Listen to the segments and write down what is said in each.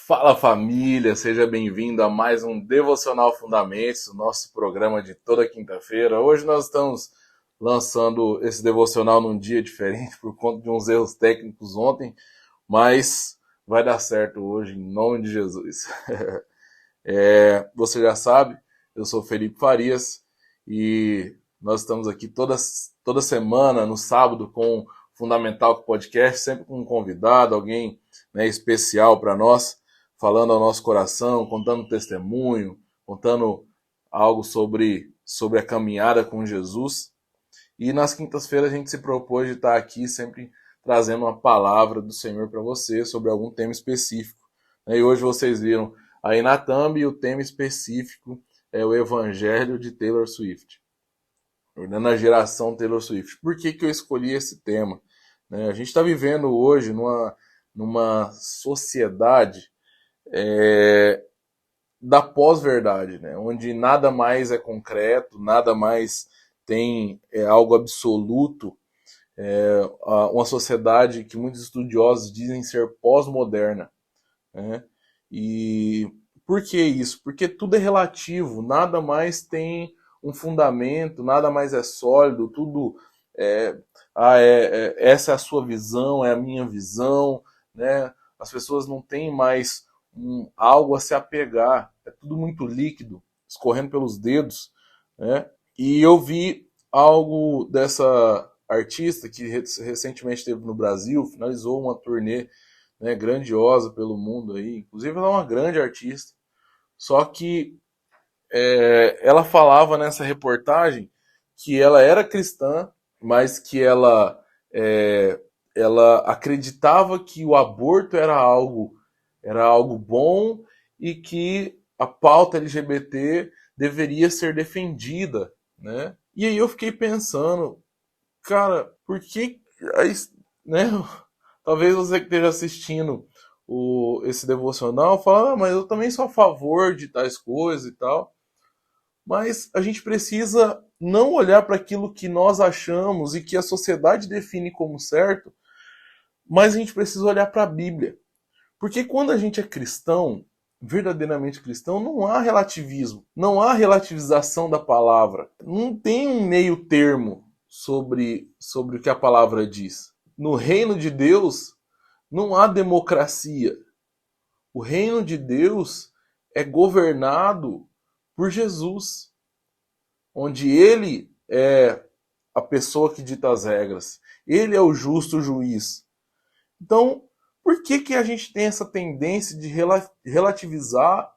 Fala família, seja bem-vindo a mais um Devocional Fundamentos, o nosso programa de toda quinta-feira. Hoje nós estamos lançando esse devocional num dia diferente por conta de uns erros técnicos ontem, mas vai dar certo hoje em nome de Jesus. Você já sabe, eu sou Felipe Farias e nós estamos aqui toda semana, no sábado, com o Fundamental Podcast, sempre com um convidado, alguém, né, especial para nós, falando ao nosso coração, contando testemunho, contando algo sobre a caminhada com Jesus. E nas quintas-feiras a gente se propôs de estar aqui sempre trazendo uma palavra do Senhor para você sobre algum tema específico. E hoje vocês viram aí na thumb, o tema específico é o Evangelho de Taylor Swift. Ordenando a geração Taylor Swift. Por que eu escolhi esse tema? A gente está vivendo hoje numa sociedade da pós-verdade, né? Onde nada mais é concreto, nada mais tem algo absoluto. Uma sociedade que muitos estudiosos dizem ser pós-moderna, né? E por que isso? Porque tudo é relativo, nada mais tem um fundamento, nada mais é sólido, tudo essa é a sua visão, é a minha visão, né? As pessoas não têm mais algo a se apegar, é tudo muito líquido, escorrendo pelos dedos, né? E eu vi algo dessa artista que recentemente esteve no Brasil, finalizou uma turnê, né, grandiosa pelo mundo aí, inclusive ela é uma grande artista, só que ela falava nessa reportagem que ela era cristã, mas que ela acreditava que o aborto era algo bom e que a pauta LGBT deveria ser defendida, né? E aí eu fiquei pensando, cara, por que, né? Talvez você que esteja assistindo esse devocional fala, mas eu também sou a favor de tais coisas e tal. Mas a gente precisa não olhar para aquilo que nós achamos e que a sociedade define como certo, mas a gente precisa olhar para a Bíblia. Porque quando a gente é cristão, verdadeiramente cristão, não há relativismo, não há relativização da palavra. Não tem um meio termo sobre o que a palavra diz. No reino de Deus, não há democracia. O reino de Deus é governado por Jesus, onde ele é a pessoa que dita as regras. Ele é o justo juiz. Então, por que a gente tem essa tendência de relativizar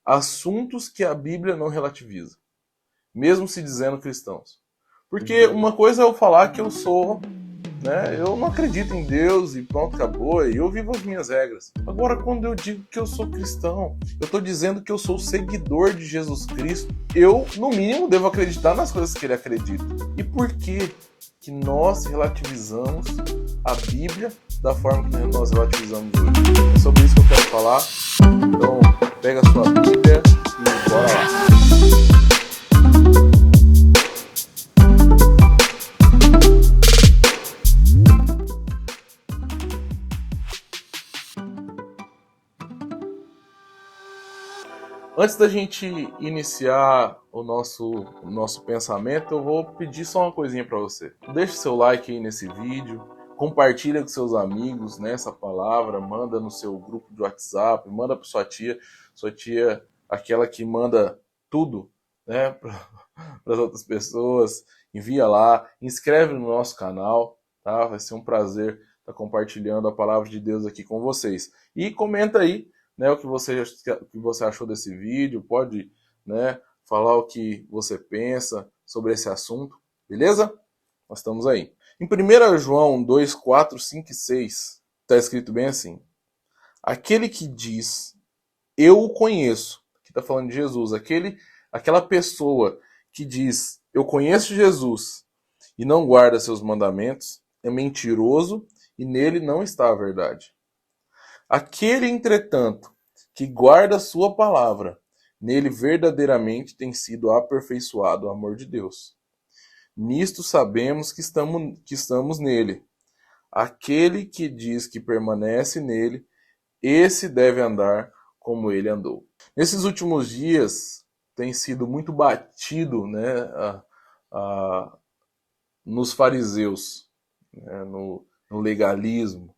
assuntos que a Bíblia não relativiza? Mesmo se dizendo cristãos. Porque uma coisa é eu falar que eu sou, né, eu não acredito em Deus e pronto, acabou, e eu vivo as minhas regras. Agora, quando eu digo que eu sou cristão, eu estou dizendo que eu sou seguidor de Jesus Cristo. Eu, no mínimo, devo acreditar nas coisas que ele acredita. E por que nós relativizamos a Bíblia da forma que nós relativizamos hoje? É sobre isso que eu quero falar. Então, pega a sua Bíblia e bora lá. Antes da gente iniciar o nosso pensamento, eu vou pedir só uma coisinha para você. Deixe seu like aí nesse vídeo, compartilha com seus amigos, né, essa palavra, manda no seu grupo de WhatsApp, manda para sua tia, aquela que manda tudo, né, para as outras pessoas, envia lá, inscreve no nosso canal, tá? Vai ser um prazer estar compartilhando a palavra de Deus aqui com vocês. E comenta aí, né, o que você achou desse vídeo, pode, né, falar o que você pensa sobre esse assunto, beleza? Nós estamos aí. Em 1 João 2, 4, 5 e 6, está escrito bem assim: aquele que diz, eu o conheço, que está falando de Jesus, aquela pessoa que diz, eu conheço Jesus, e não guarda seus mandamentos, é mentiroso e nele não está a verdade. Aquele, entretanto, que guarda a sua palavra, nele verdadeiramente tem sido aperfeiçoado o amor de Deus. Nisto sabemos que estamos nele. Aquele que diz que permanece nele esse deve andar como ele andou. Nesses últimos dias tem sido muito batido, né, nos fariseus, né, no legalismo.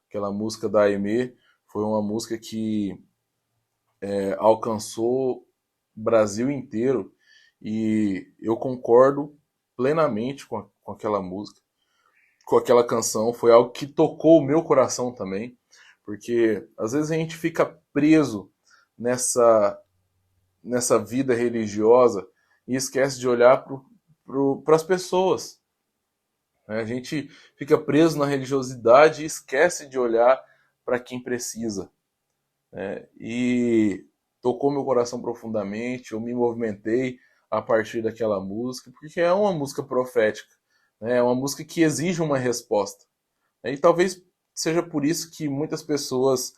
Aquela música da Aimee foi uma música que alcançou o Brasil inteiro e eu concordo plenamente com aquela música, com aquela canção. Foi algo que tocou o meu coração também, porque às vezes a gente fica preso nessa vida religiosa e esquece de olhar para as pessoas. A gente fica preso na religiosidade e esquece de olhar para quem precisa. E tocou meu coração profundamente, eu me movimentei a partir daquela música, porque é uma música profética, né? É uma música que exige uma resposta. E talvez seja por isso que muitas pessoas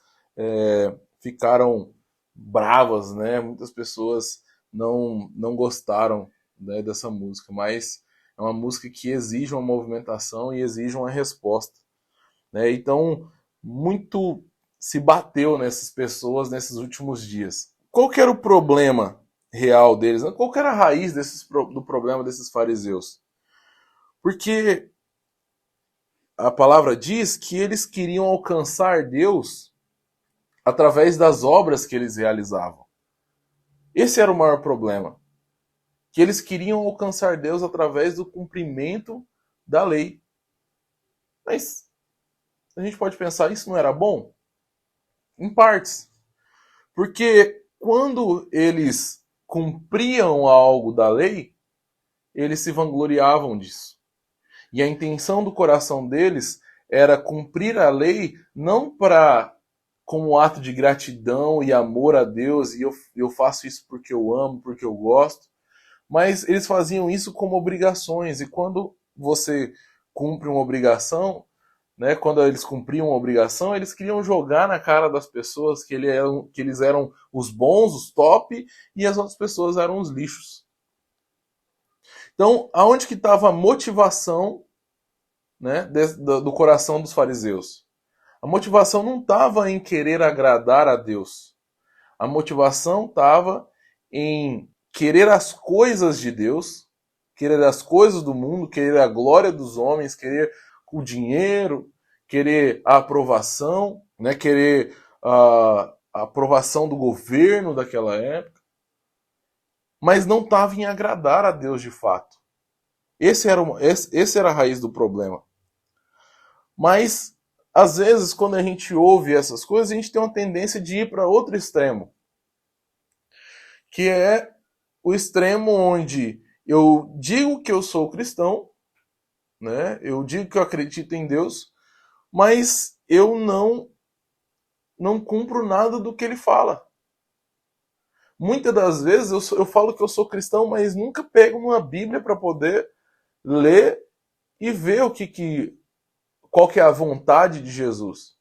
ficaram bravas, né? Muitas pessoas não gostaram, né, dessa música, mas é uma música que exige uma movimentação e exige uma resposta, né? Então, muito se bateu nessas pessoas nesses últimos dias. Qual que era o problema real deles? Qual que era a raiz do problema desses fariseus? Porque a palavra diz que eles queriam alcançar Deus através das obras que eles realizavam. Esse era o maior problema. Que eles queriam alcançar Deus através do cumprimento da lei. Mas a gente pode pensar, isso não era bom? Em partes. Porque quando eles cumpriam algo da lei, eles se vangloriavam disso. E a intenção do coração deles era cumprir a lei não para como ato de gratidão e amor a Deus, e eu faço isso porque eu amo, porque eu gosto, mas eles faziam isso como obrigações. E quando você cumpre uma obrigação, né, quando eles cumpriam uma obrigação, eles queriam jogar na cara das pessoas que eles eram os bons, os top, e as outras pessoas eram os lixos. Então, aonde que estava a motivação, né, do coração dos fariseus? A motivação não estava em querer agradar a Deus. A motivação estava em querer as coisas de Deus, querer as coisas do mundo, querer a glória dos homens, querer o dinheiro, querer a aprovação, né, querer a aprovação do governo daquela época, mas não estava em agradar a Deus de fato. Esse era a raiz do problema. Mas, às vezes, quando a gente ouve essas coisas, a gente tem uma tendência de ir para outro extremo, que é o extremo onde eu digo que eu sou cristão, né? Eu digo que eu acredito em Deus, mas eu não cumpro nada do que ele fala. Muitas das vezes eu falo que eu sou cristão, mas nunca pego uma Bíblia para poder ler e ver qual que é a vontade de Jesus.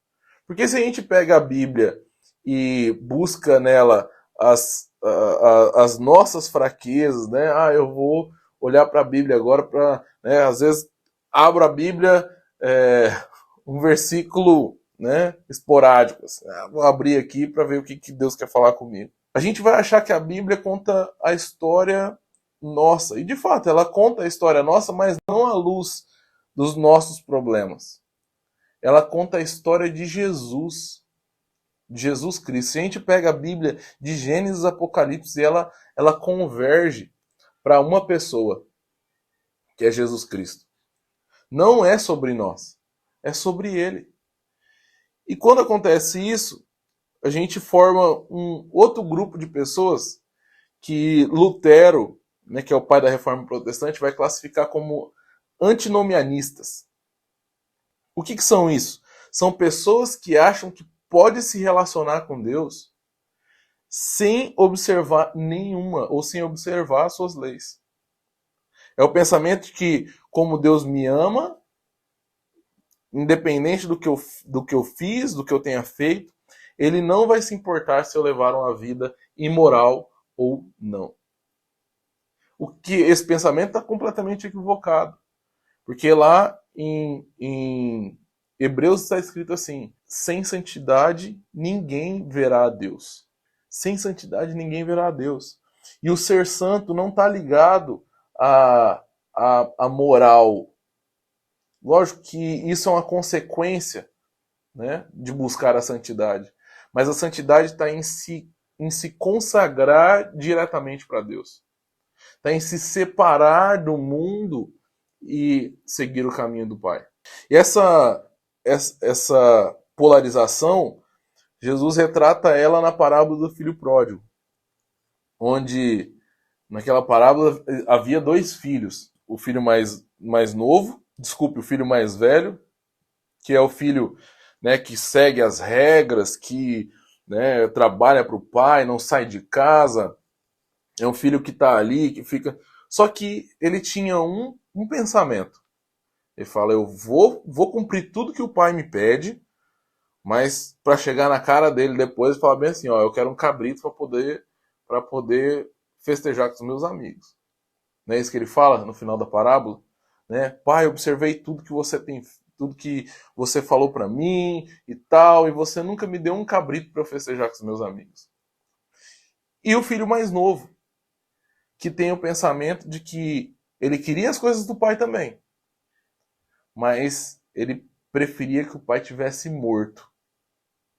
Porque se a gente pega a Bíblia e busca nela as nossas fraquezas, né? Eu vou olhar para a Bíblia agora para, né, às vezes abro a Bíblia, um versículo, né, esporádico. Assim, vou abrir aqui para ver o que Deus quer falar comigo. A gente vai achar que a Bíblia conta a história nossa. E de fato, ela conta a história nossa, mas não à luz dos nossos problemas. Ela conta a história de Jesus. De Jesus Cristo. Se a gente pega a Bíblia de Gênesis e Apocalipse, ela converge para uma pessoa, que é Jesus Cristo. Não é sobre nós, é sobre ele. E quando acontece isso, a gente forma um outro grupo de pessoas que Lutero, né, que é o pai da Reforma Protestante, vai classificar como antinomianistas. O que são isso? São pessoas que acham que pode se relacionar com Deus sem observar nenhuma, ou sem observar as suas leis. É o pensamento de que, como Deus me ama, independente do que eu fiz, do que eu tenha feito, ele não vai se importar se eu levar uma vida imoral ou não. Esse pensamento está completamente equivocado. Porque lá em Hebreus está escrito assim: sem santidade ninguém verá a Deus. Sem santidade ninguém verá a Deus. E o ser santo não está ligado à moral. Lógico que isso é uma consequência, né, de buscar a santidade. Mas a santidade está em se consagrar diretamente para Deus. Está em se separar do mundo e seguir o caminho do Pai. E essa polarização, Jesus retrata ela na parábola do filho pródigo, onde naquela parábola havia dois filhos. O filho mais novo, o filho mais velho, que é o filho, né, que segue as regras, que, né, trabalha para o pai, não sai de casa. É um filho que está ali, que fica... Só que ele tinha um pensamento. Ele fala, eu vou cumprir tudo que o pai me pede, mas para chegar na cara dele depois e falar bem assim, ó, eu quero um cabrito para poder festejar com os meus amigos. Não é isso que ele fala no final da parábola? Né? Pai, eu observei tudo que você falou para mim e tal, e você nunca me deu um cabrito para eu festejar com os meus amigos. E o filho mais novo, que tem o pensamento de que ele queria as coisas do pai também, mas ele preferia que o pai tivesse morto,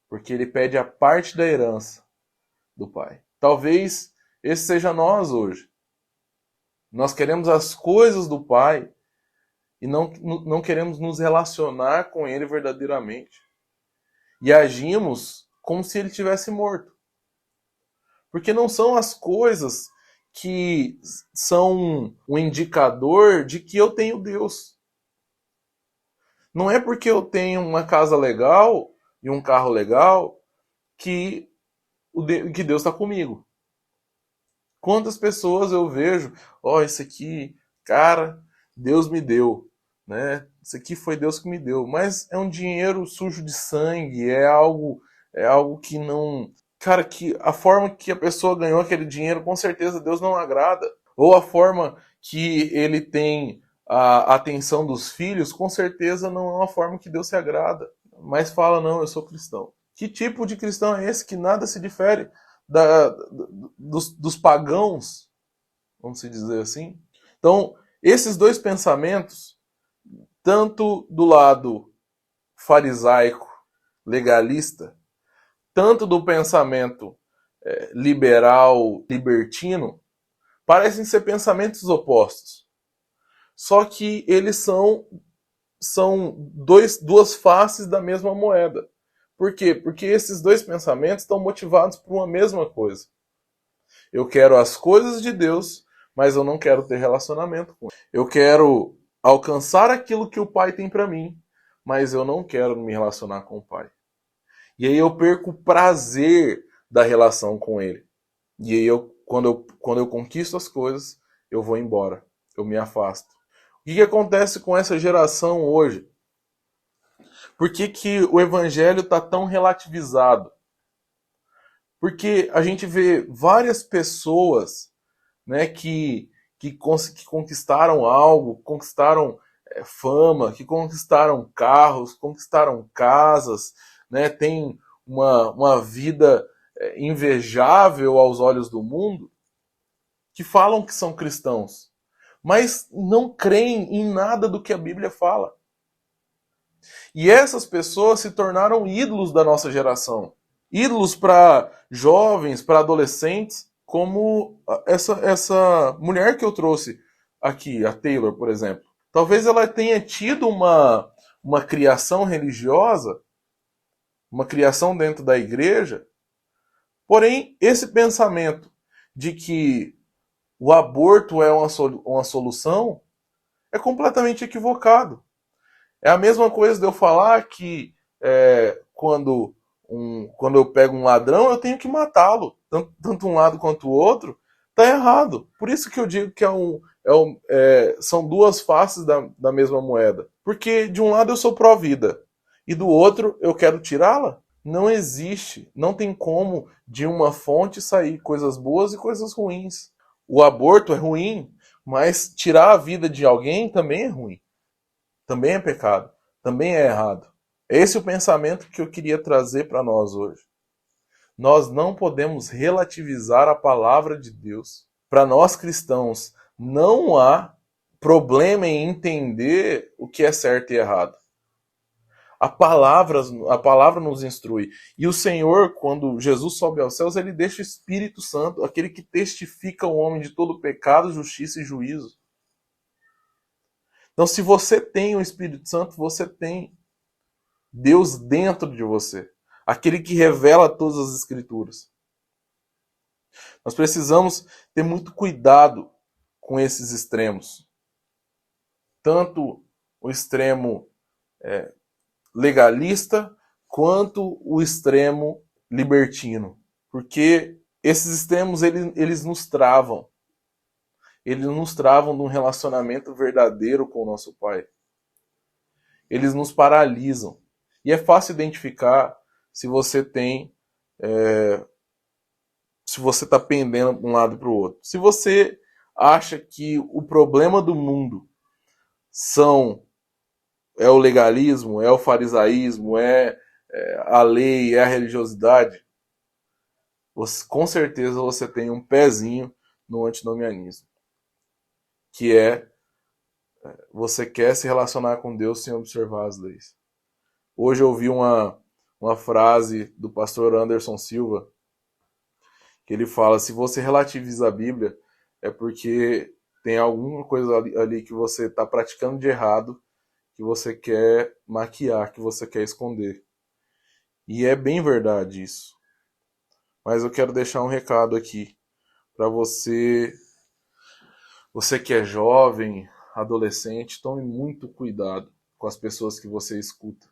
porque ele pede a parte da herança do pai. Talvez esse seja nós hoje. Nós queremos as coisas do pai e não queremos nos relacionar com ele verdadeiramente. E agimos como se ele tivesse morto. Porque não são as coisas que são um indicador de que eu tenho Deus. Não é porque eu tenho uma casa legal e um carro legal que Deus está comigo. Quantas pessoas eu vejo, isso aqui, cara, Deus me deu, né? Isso aqui foi Deus que me deu, mas é um dinheiro sujo de sangue, é algo que não, cara, que a forma que a pessoa ganhou aquele dinheiro, com certeza Deus não agrada, ou a forma que ele tem a atenção dos filhos, com certeza não é uma forma que Deus se agrada, mas fala, não, eu sou cristão. Que tipo de cristão é esse que nada se difere dos pagãos, vamos dizer assim? Então, esses dois pensamentos, tanto do lado farisaico, legalista, tanto do pensamento liberal, libertino, parecem ser pensamentos opostos. Só que eles são duas faces da mesma moeda. Por quê? Porque esses dois pensamentos estão motivados por uma mesma coisa. Eu quero as coisas de Deus, mas eu não quero ter relacionamento com ele. Eu quero alcançar aquilo que o Pai tem para mim, mas eu não quero me relacionar com o Pai. E aí eu perco o prazer da relação com ele. E aí quando eu conquisto as coisas, eu vou embora. Eu me afasto. O que acontece com essa geração hoje? Por que o evangelho está tão relativizado? Porque a gente vê várias pessoas, né, que conquistaram algo, conquistaram fama, que conquistaram carros, conquistaram casas, né, tem uma vida invejável aos olhos do mundo, que falam que são cristãos, mas não creem em nada do que a Bíblia fala. E essas pessoas se tornaram ídolos da nossa geração. Ídolos para jovens, para adolescentes, como essa mulher que eu trouxe aqui, a Taylor, por exemplo. Talvez ela tenha tido uma criação religiosa, uma criação dentro da igreja, porém, esse pensamento de que o aborto é uma solução é completamente equivocado. É a mesma coisa de eu falar que quando eu pego um ladrão, eu tenho que matá-lo. Tanto um lado quanto o outro, tá errado. Por isso que eu digo que são duas faces da mesma moeda. Porque de um lado eu sou pró-vida, e do outro eu quero tirá-la. Não existe. Não tem como de uma fonte sair coisas boas e coisas ruins. O aborto é ruim, mas tirar a vida de alguém também é ruim. Também é pecado, também é errado. Esse é o pensamento que eu queria trazer para nós hoje. Nós não podemos relativizar a palavra de Deus. Para nós cristãos, não há problema em entender o que é certo e errado. A palavra nos instrui. E o Senhor, quando Jesus sobe aos céus, ele deixa o Espírito Santo, aquele que testifica o homem de todo pecado, justiça e juízo. Então, se você tem o Espírito Santo, você tem Deus dentro de você. Aquele que revela todas as Escrituras. Nós precisamos ter muito cuidado com esses extremos. Tanto o extremo legalista, quanto o extremo libertino. Porque esses extremos, eles nos travam. Eles nos travam de um relacionamento verdadeiro com o nosso Pai. Eles nos paralisam. E é fácil identificar se você tem... se você está pendendo de um lado para o outro. Se você acha que o problema do mundo é o legalismo, é o farisaísmo, é a lei, é a religiosidade, com certeza você tem um pezinho no antinomianismo, que é você quer se relacionar com Deus sem observar as leis. Hoje eu ouvi uma frase do pastor Anderson Silva, que ele fala: se você relativiza a Bíblia, é porque tem alguma coisa ali que você está praticando de errado, que você quer maquiar, que você quer esconder. E é bem verdade isso. Mas eu quero deixar um recado aqui para você, você que é jovem, adolescente, tome muito cuidado com as pessoas que você escuta.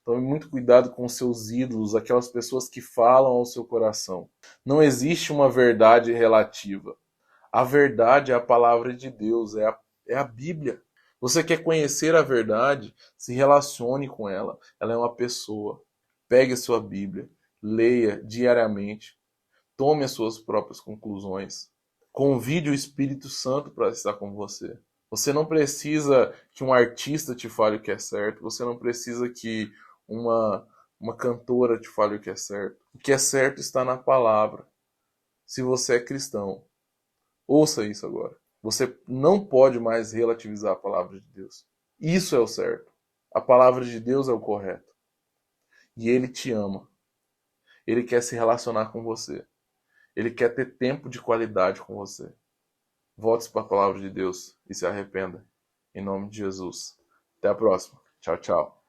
Tome muito cuidado com os seus ídolos, aquelas pessoas que falam ao seu coração. Não existe uma verdade relativa. A verdade é a palavra de Deus, é a Bíblia. Você quer conhecer a verdade? Se relacione com ela. Ela é uma pessoa. Pegue a sua Bíblia, leia diariamente, tome as suas próprias conclusões. Convide o Espírito Santo para estar com você. Você não precisa que um artista te fale o que é certo. Você não precisa que uma cantora te fale o que é certo. O que é certo está na palavra. Se você é cristão, ouça isso agora. Você não pode mais relativizar a palavra de Deus. Isso é o certo. A palavra de Deus é o correto. E Ele te ama. Ele quer se relacionar com você. Ele quer ter tempo de qualidade com você. Volte para a palavra de Deus e se arrependa. Em nome de Jesus. Até a próxima. Tchau, tchau.